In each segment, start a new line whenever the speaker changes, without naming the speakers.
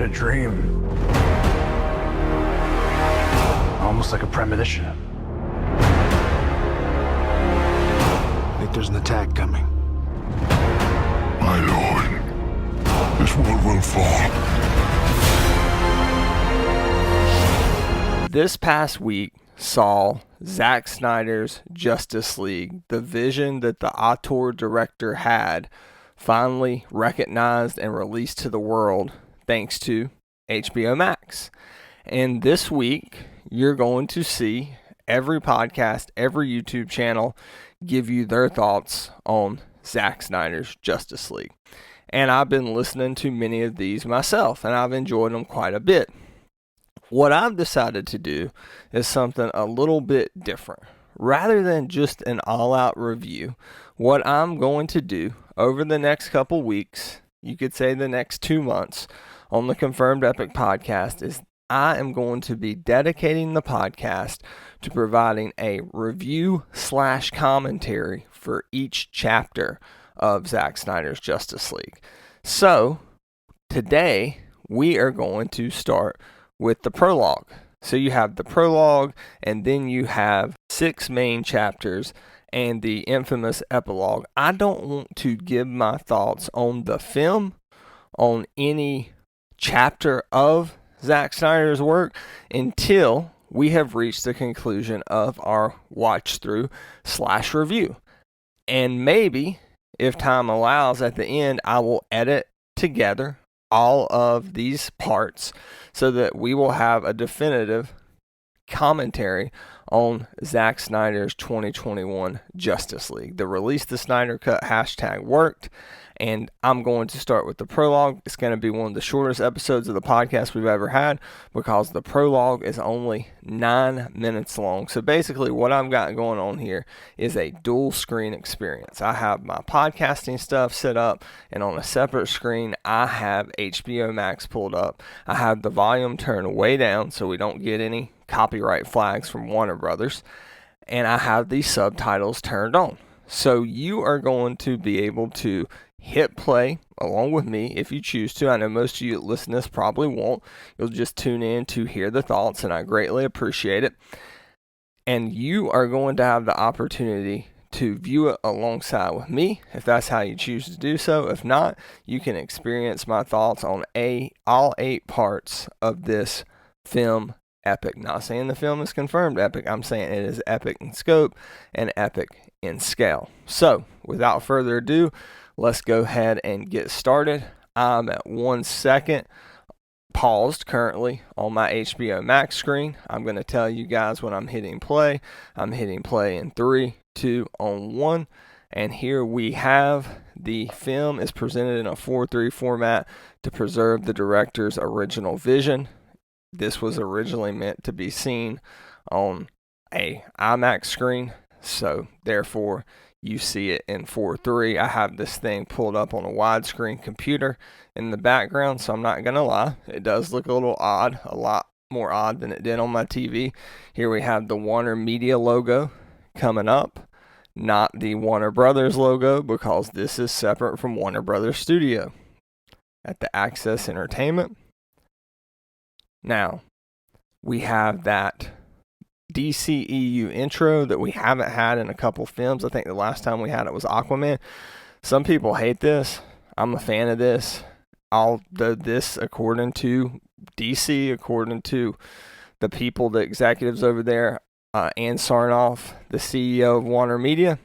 a dream. Almost like a premonition.
I think there's an attack coming.
My lord, this world will fall.
This past week saw Zack Snyder's Justice League, the vision that the auteur director had, finally recognized and released to the world thanks to HBO Max. And this week, you're going to see every podcast, every YouTube channel give you their thoughts on Zack Snyder's Justice League. And I've been listening to many of these myself, and I've enjoyed them quite a bit. What I've decided to do is something a little bit different. Rather than just an all-out review, what I'm going to do over the next couple weeks, you could say the next 2 months, on the Confirmed Epic podcast is I am going to be dedicating the podcast to providing a review/commentary for each chapter of Zack Snyder's Justice League. So, today, we are going to start with the prologue. So you have the prologue, and then you have 6 main chapters and the infamous epilogue. I don't want to give my thoughts on the film, on any chapter of Zack Snyder's work, until we have reached the conclusion of our watch-through/review. And maybe, if time allows, at the end, I will edit together all of these parts so that we will have a definitive commentary on Zack Snyder's 2021 Justice League. The Release the Snyder Cut hashtag worked, and I'm going to start with the prologue. It's going to be one of the shortest episodes of the podcast we've ever had because the prologue is only 9 minutes long. So basically what I've got going on here is a dual screen experience. I have my podcasting stuff set up, and on a separate screen I have HBO Max pulled up. I have the volume turned way down so we don't get any copyright flags from Warner Brothers, and I have the subtitles turned on. So you are going to be able to hit play along with me if you choose to. I know most of you that listen to this probably won't. You'll just tune in to hear the thoughts, and I greatly appreciate it. And you are going to have the opportunity to view it alongside with me, if that's how you choose to do so. If not, you can experience my thoughts on all 8 parts of this film epic. Not saying the film is confirmed epic. I'm saying it is epic in scope and epic in scale. So, without further ado, let's go ahead and get started. I'm at 1 second paused currently on my HBO Max screen. I'm going to tell you guys when I'm hitting play. I'm hitting play in 3, 2, 1. And here we have the film is presented in a 4:3 format to preserve the director's original vision. This was originally meant to be seen on a IMAX screen, so therefore you see it in 4:3. I have this thing pulled up on a widescreen computer in the background, so I'm not going to lie. It does look a little odd, a lot more odd than it did on my TV. Here we have the Warner Media logo coming up, not the Warner Brothers logo, because this is separate from Warner Brothers Studio. At the Access Entertainment. Now, we have that DCEU intro that we haven't had in a couple films. I think the last time we had it was Aquaman. Some people hate this. I'm a fan of this. Although this, according to DC, according to the people, the executives over there, Ann Sarnoff, the CEO of Warner Media,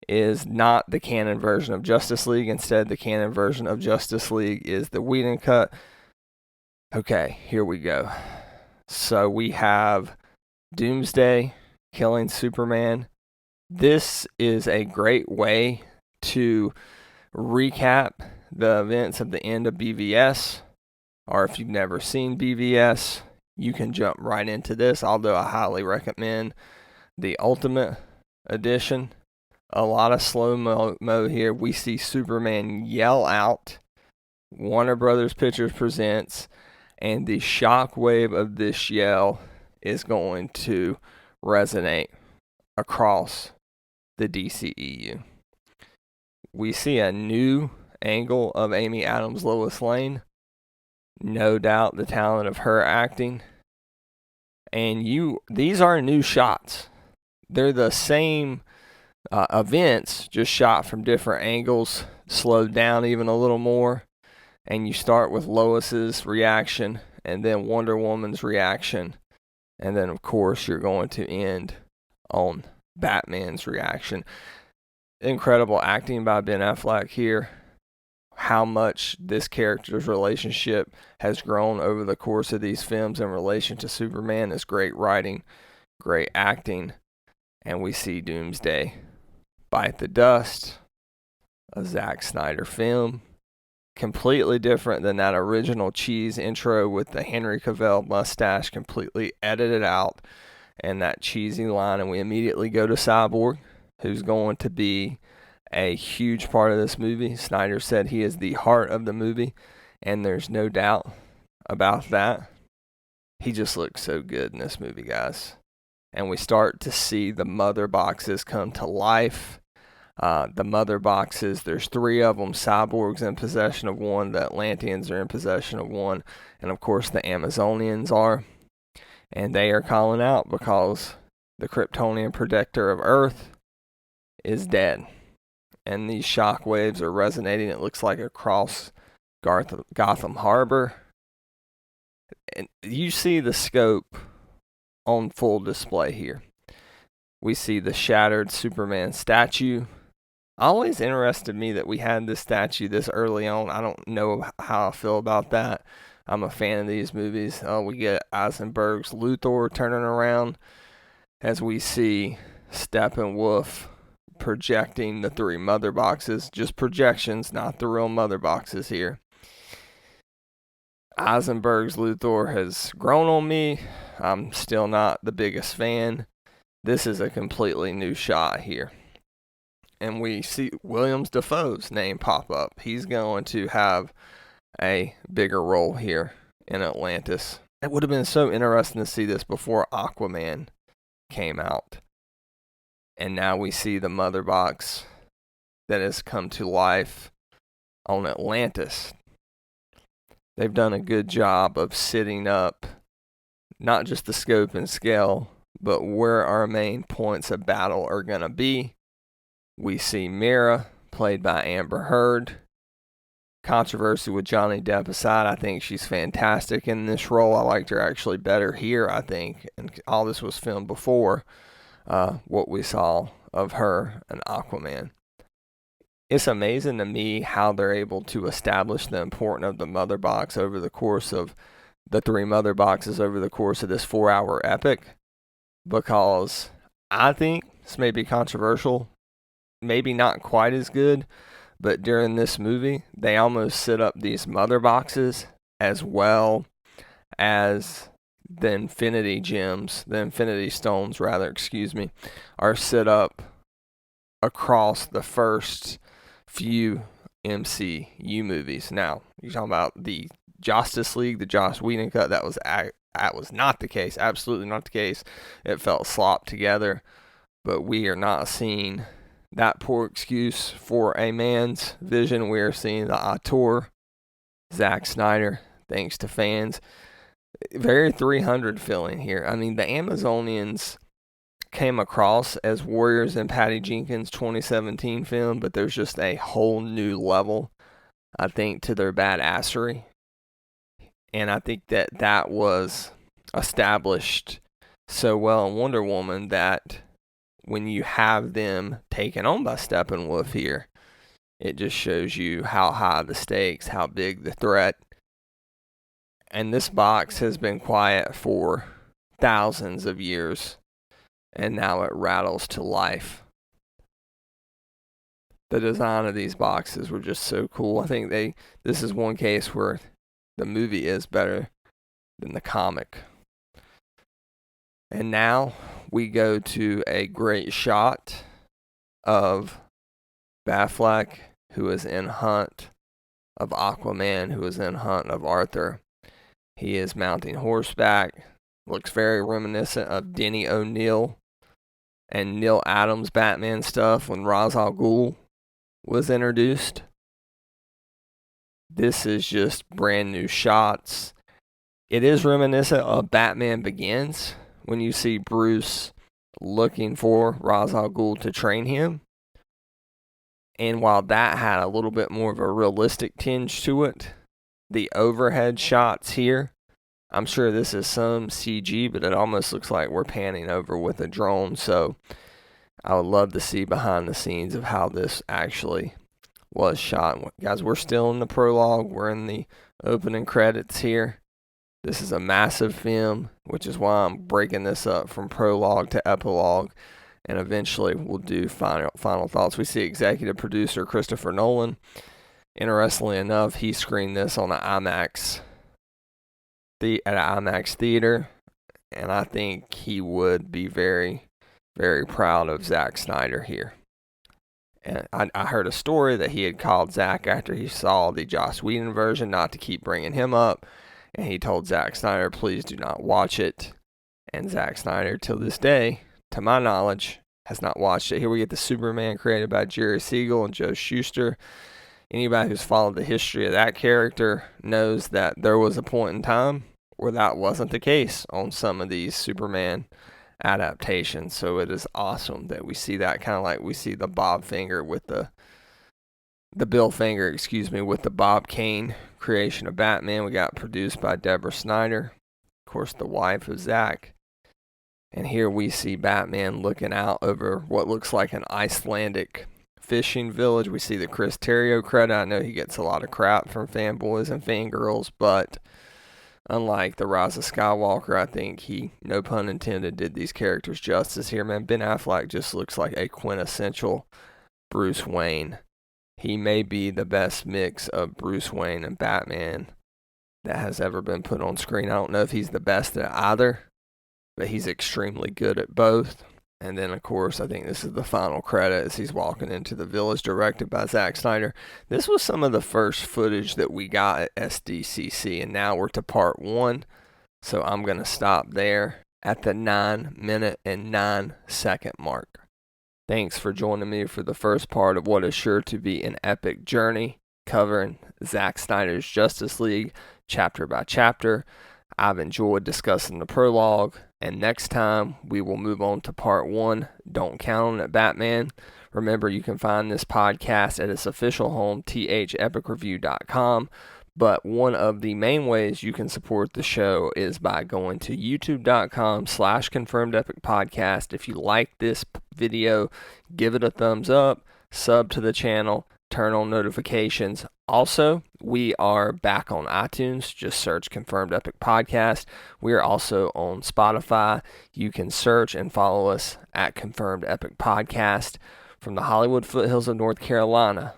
is not the canon version of Justice League. Instead, the canon version of Justice League is the Whedon cut. Okay, here we go. So we have Doomsday killing Superman. This is a great way to recap the events of the end of BVS. Or if you've never seen BVS, you can jump right into this, although I highly recommend the Ultimate Edition. A lot of slow-mo here. We see Superman yell out, Warner Brothers Pictures presents, and the shockwave of this yell is going to resonate across the DCEU. We see a new angle of Amy Adams' Lois Lane. no doubt the talent of her acting. And these are new shots. They're the same events, just shot from different angles, slowed down even a little more. And you start with Lois's reaction, and then Wonder Woman's reaction. And then, of course, you're going to end on Batman's reaction. Incredible acting by Ben Affleck here. How much this character's relationship has grown over the course of these films in relation to Superman is great writing, great acting. And we see Doomsday bite the dust, a Zack Snyder film. Completely different than that original cheese intro with the Henry Cavill mustache, completely edited out, and that cheesy line. And we immediately go to Cyborg, who's going to be a huge part of this movie. Snyder said he is the heart of the movie, and there's no doubt about that. He just looks so good in this movie, guys. And we start to see the mother boxes come to life. The mother boxes, there's 3 of them. Cyborg's in possession of one, the Atlanteans are in possession of one, and of course the Amazonians are. And they are calling out because the Kryptonian protector of Earth is dead. And these shock waves are resonating, it looks like, across Gotham Harbor. And you see the scope on full display here. We see the shattered Superman statue. Always interested me that we had this statue this early on. I don't know how I feel about that. I'm a fan of these movies. We get Eisenberg's Luthor turning around as we see Steppenwolf projecting the 3 mother boxes. Just projections, not the real mother boxes here. Eisenberg's Luthor has grown on me. I'm still not the biggest fan. This is a completely new shot here. And we see Williams Dafoe's name pop up. He's going to have a bigger role here in Atlantis. It would have been so interesting to see this before Aquaman came out. And now we see the mother box that has come to life on Atlantis. They've done a good job of setting up not just the scope and scale, but where our main points of battle are going to be. We see Mira, played by Amber Heard. Controversy with Johnny Depp aside, I think she's fantastic in this role. I liked her actually better here, I think. And all this was filmed before what we saw of her and Aquaman. It's amazing to me how they're able to establish the importance of the mother box over the course of the 3 mother boxes over the course of this 4-hour epic. Because I think this may be controversial, maybe not quite as good, but during this movie, they almost set up these mother boxes as well as the Infinity Gems, the Infinity Stones, rather, are set up across the first few MCU movies. Now, you're talking about the Justice League, the Joss Whedon cut, that was not the case, absolutely not the case. It felt slopped together, but we are not seeing that poor excuse for a man's vision. We are seeing the auteur, Zack Snyder, thanks to fans. Very 300 feeling here. I mean, the Amazonians came across as warriors in Patty Jenkins' 2017 film, but there's just a whole new level, I think, to their badassery. And I think that was established so well in Wonder Woman that when you have them taken on by Steppenwolf here, it just shows you how high the stakes, how big the threat. And this box has been quiet for thousands of years, and now it rattles to life. The design of these boxes were just so cool. I think this is one case where the movie is better than the comic. And now we go to a great shot of Batfleck, who is in hunt of Aquaman, who is in hunt of Arthur. He is mounting horseback. Looks very reminiscent of Denny O'Neil and Neil Adams Batman stuff when Ra's al Ghul was introduced. This is just brand new shots. It is reminiscent of Batman Begins when you see Bruce looking for Ra's al Ghul to train him. And while that had a little bit more of a realistic tinge to it, the overhead shots here, I'm sure this is some CG, but it almost looks like we're panning over with a drone. So I would love to see behind the scenes of how this actually was shot. Guys, we're still in the prologue. We're in the opening credits here. This is a massive film, which is why I'm breaking this up from prologue to epilogue. And eventually we'll do final thoughts. We see executive producer Christopher Nolan. Interestingly enough, he screened this on an IMAX at an IMAX theater, and I think he would be very, very proud of Zack Snyder here. And I heard a story that he had called Zack after he saw the Joss Whedon version not to keep bringing him up, and he told Zack Snyder, please do not watch it. And Zack Snyder, till this day, to my knowledge, has not watched it. Here we get the Superman created by Jerry Siegel and Joe Shuster. Anybody who's followed the history of that character knows that there was a point in time where that wasn't the case on some of these Superman adaptations. So it is awesome that we see that, kind of like we see the Bob Finger with the Bill Finger, with the Bob Kane creation of Batman. We got produced by Deborah Snyder, of course, the wife of Zack. And here we see Batman looking out over what looks like an Icelandic fishing village. We see the Chris Terrio credit. I know he gets a lot of crap from fanboys and fangirls, but unlike the Rise of Skywalker, I think he, no pun intended, did these characters justice here, man. Ben Affleck just looks like a quintessential Bruce Wayne. He may be the best mix of Bruce Wayne and Batman that has ever been put on screen. I don't know if he's the best at either, but he's extremely good at both. And then, of course, I think this is the final credit as he's walking into the village, directed by Zack Snyder. This was some of the first footage that we got at SDCC, and now we're to part 1. So I'm going to stop there at the 9-minute and 9-second mark. Thanks for joining me for the first part of what is sure to be an epic journey covering Zack Snyder's Justice League chapter by chapter. I've enjoyed discussing the prologue, and next time we will move on to part 1, Don't Count on It, Batman. Remember, you can find this podcast at its official home, thepicreview.com, but one of the main ways you can support the show is by going to youtube.com/confirmedepicpodcast. If you like this video, give it a thumbs up, sub to the channel, turn on notifications. Also, we are back on iTunes. Just search Confirmed Epic Podcast. We are also on Spotify. You can search and follow us at Confirmed Epic Podcast. From the Hollywood foothills of North Carolina,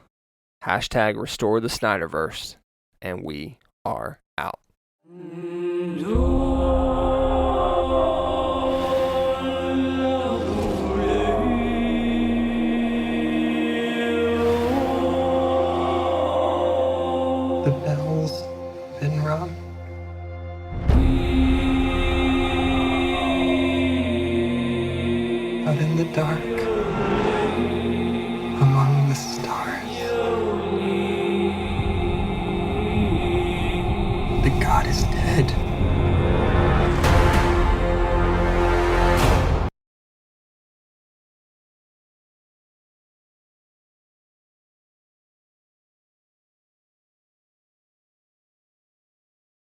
#Restore the Snyderverse. And we are out.
The bell's been rung. Out in the dark, among the stars, the god is dead.